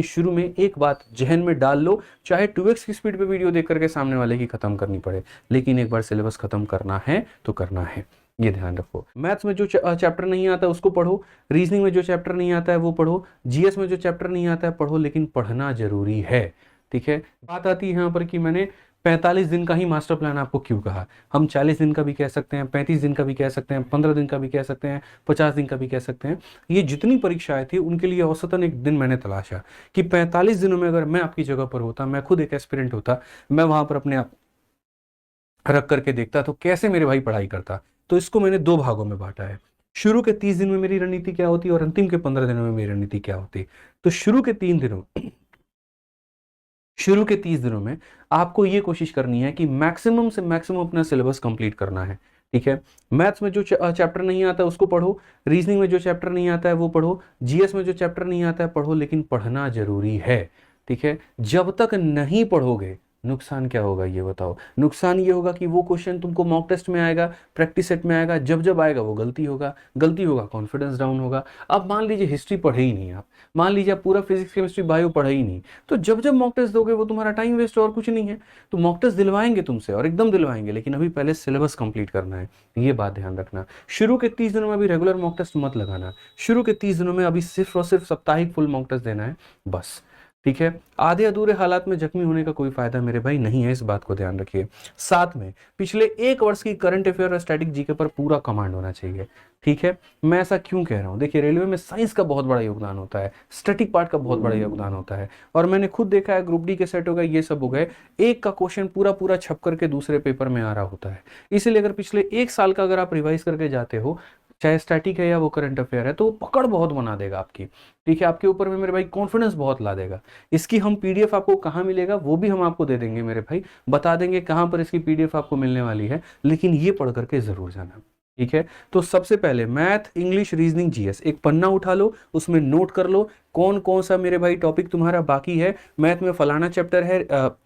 शुरू में एक बात जहन में डाल लो, चाहे 2x की स्पीड पे वीडियो देख करके सामने वाले की खत्म करनी पड़े, लेकिन एक बार सिलेबस खत्म करना है तो करना है, ये ध्यान रखो। मैथ्स में जो चैप्टर नहीं आता उसको पढ़ो, रीजनिंग में जो चैप्टर नहीं आता है वो पढ़ो, जीएस में जो चैप्टर नहीं आता है पढ़ो, लेकिन पढ़ना जरूरी है। ठीक है, बात आती है यहाँ पर कि मैंने 45 दिन का ही मास्टर प्लान आपको क्यों कहा। हम 40 दिन का भी कह सकते हैं, 35 दिन का भी कह सकते हैं, 15 दिन का भी कह सकते हैं, 50 दिन का भी कह सकते हैं। ये जितनी परीक्षाएं थी उनके लिए औसतन एक दिन मैंने तलाशा कि 45 दिनों में अगर मैं आपकी जगह पर होता, मैं खुद एक एस्पिरेंट होता, मैं वहां पर अपने आप रख करके देखता तो कैसे मेरे भाई पढ़ाई करता। तो इसको मैंने 2 भागों में बांटा है। शुरू के 30 दिन में मेरी रणनीति क्या होती और अंतिम के 15 दिनों में मेरी रणनीति क्या होती। तो शुरू के 30 दिनों में आपको ये कोशिश करनी है कि मैक्सिमम से मैक्सिमम अपना सिलेबस कंप्लीट करना है। ठीक है, मैथ्स में जो चैप्टर नहीं आता उसको पढ़ो, रीजनिंग में जो चैप्टर नहीं आता है वो पढ़ो, जीएस में जो चैप्टर नहीं आता है पढ़ो, लेकिन पढ़ना जरूरी है। ठीक है, जब तक नहीं पढ़ोगे नुकसान क्या होगा ये बताओ। नुकसान ये होगा कि वो क्वेश्चन तुमको मॉक टेस्ट में आएगा, प्रैक्टिस सेट में आएगा, जब जब आएगा वो गलती होगा, कॉन्फिडेंस डाउन होगा। अब मान लीजिए हिस्ट्री पढ़े ही नहीं आप, मान लीजिए आप पूरा फिजिक्स केमिस्ट्री बायो पढ़े ही नहीं, तो जब जब मॉक टेस्ट दोगे वो तुम्हारा टाइम वेस्ट और कुछ नहीं है। तो मॉक टेस्ट दिलवाएंगे तुमसे और एकदम दिलवाएंगे, लेकिन अभी पहले सिलेबस कंप्लीट करना है, ये बात ध्यान रखना। शुरू के 30 दिनों में अभी रेगुलर मॉक टेस्ट मत लगाना, शुरू के 30 दिनों में अभी सिर्फ और सिर्फ साप्ताहिक फुल मॉक टेस्ट देना है बस। ठीक है, आधे अधूरे हालात में जख्मी होने का कोई फायदा मेरे भाई नहीं है, इस बात को ध्यान रखिए। साथ में पिछले 1 वर्ष की करंट अफेयर और स्टैटिक जीके पर पूरा कमांड होना चाहिए। ठीक है, मैं ऐसा क्यों कह रहा हूं, देखिए रेलवे में साइंस का बहुत बड़ा योगदान होता है, स्टैटिक पार्ट का बहुत बड़ा योगदान होता है, और मैंने खुद देखा है ग्रुप डी के सेट हो गए, ये सब हो गए, एक का क्वेश्चन पूरा पूरा छप करके दूसरे पेपर में आ रहा होता है। इसलिए अगर पिछले 1 साल का अगर आप रिवाइज करके जाते हो, चाहे स्टैटिक है या वो करंट अफेयर है, तो वो पकड़ बहुत बना देगा आपकी। ठीक है, आपके ऊपर में मेरे भाई कॉन्फिडेंस बहुत ला देगा। इसकी हम पीडीएफ आपको कहाँ मिलेगा वो भी हम आपको दे देंगे मेरे भाई, बता देंगे कहाँ पर इसकी पीडीएफ आपको मिलने वाली है, लेकिन ये पढ़ करके जरूर जाना। ठीक है, तो सबसे पहले मैथ, इंग्लिश, रीजनिंग, जीएस एक पन्ना उठा लो, उसमें नोट कर लो कौन कौन सा मेरे भाई टॉपिक तुम्हारा बाकी है। मैथ में फलाना चैप्टर है,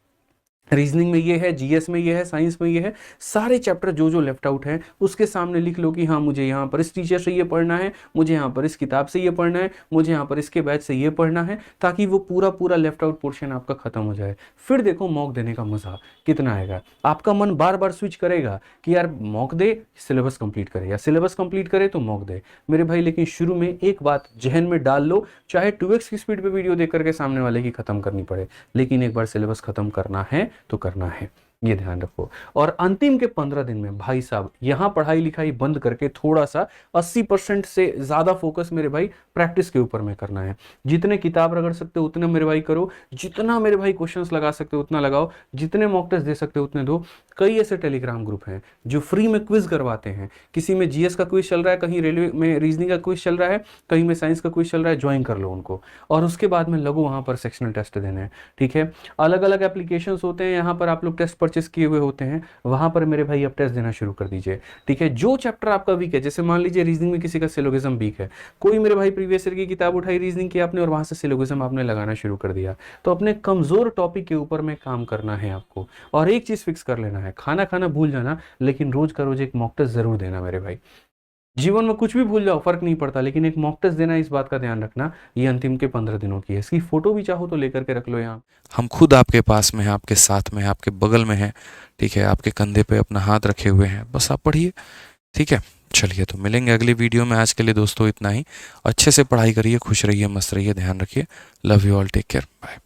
रीजनिंग में ये है, जीएस में ये है, साइंस में ये है, सारे चैप्टर जो जो लेफ्ट आउट है उसके सामने लिख लो कि हाँ मुझे यहाँ पर इस टीचर से ये पढ़ना है, मुझे यहाँ पर इस किताब से ये पढ़ना है, मुझे यहाँ पर इसके बैच से ये पढ़ना है, ताकि वो पूरा पूरा लेफ्ट आउट पोर्शन आपका खत्म हो जाए। फिर देखो मॉक देने का मजा कितना आएगा। आपका मन बार बार स्विच करेगा कि यार मॉक दे, सिलेबस कंप्लीट करे, या सिलेबस कंप्लीट करे तो मॉक दे मेरे भाई। लेकिन शुरू में एक बात जहन में डाल लो, चाहे 2x की स्पीड पे वीडियो देख करके सामने वाले की खत्म करनी पड़े, लेकिन एक बार सिलेबस खत्म करना है तो करना है, ये ध्यान रखो। और अंतिम के 15 दिन में भाई साहब यहां पढ़ाई लिखाई बंद करके थोड़ा सा 80% से ज्यादा फोकस मेरे भाई प्रैक्टिस के ऊपर में करना है। जितने किताब रगड़ सकते हो उतने मेरे भाई करो, जितना मेरे भाई क्वेश्चंस लगा सकते हो उतना लगाओ, जितने मॉक टेस्ट दे सकते हो उतने दो। कई ऐसे टेलीग्राम ग्रुप हैं जो फ्री में क्विज करवाते हैं, किसी में जीएस का क्विज चल रहा है, कहीं रेलवे में रीजनिंग का क्विज चल रहा है, कहीं में साइंस का क्विज चल रहा है, ज्वाइन कर लो उनको, और उसके बाद में लगो वहां पर सेक्शनल टेस्ट देने हैं। ठीक है, अलग अलग एप्लीकेशन होते हैं, यहाँ पर आप लोग टेस्ट परचेस किए हुए होते हैं, वहां पर मेरे भाई अब टेस्ट देना शुरू कर दीजिए। ठीक है, जो चैप्टर आपका वीक है, जैसे मान लीजिए रीजनिंग में किसी का सिलोगिज्म वीक है, कोई मेरे भाई प्रीवियस ईयर की किताब उठाई रीजनिंग की आपने और वहां से सिलोगिज्म आपने लगाना शुरू कर दिया, तो अपने कमजोर टॉपिक के ऊपर में काम करना है आपको। और एक चीज फिक्स कर लेना है, खाना खाना भूल जाना, लेकिन रोज का रोज एक मॉक टेस्ट जरूर देना मेरे भाई। जीवन में कुछ भी भूल जाओ फर्क नहीं पड़ता, लेकिन एक मॉक टेस्ट देना, इस बात का ध्यान रखना। ये अंतिम के 15 दिनों की है, इसकी फोटो भी चाहो तो लेकर के रख लो यहाँ। हम खुद आपके पास में हैं, आपके साथ में हैं, आपके बगल में हैं। ठीक है, आपके कंधे पे अपना हाथ रखे हुए हैं, बस आप पढ़िए। ठीक है, चलिए तो मिलेंगे अगली वीडियो में। आज के लिए दोस्तों इतना ही। अच्छे से पढ़ाई करिए, खुश रहिए, मस्त रहिए, ध्यान रखिए। Love you all, take care, bye.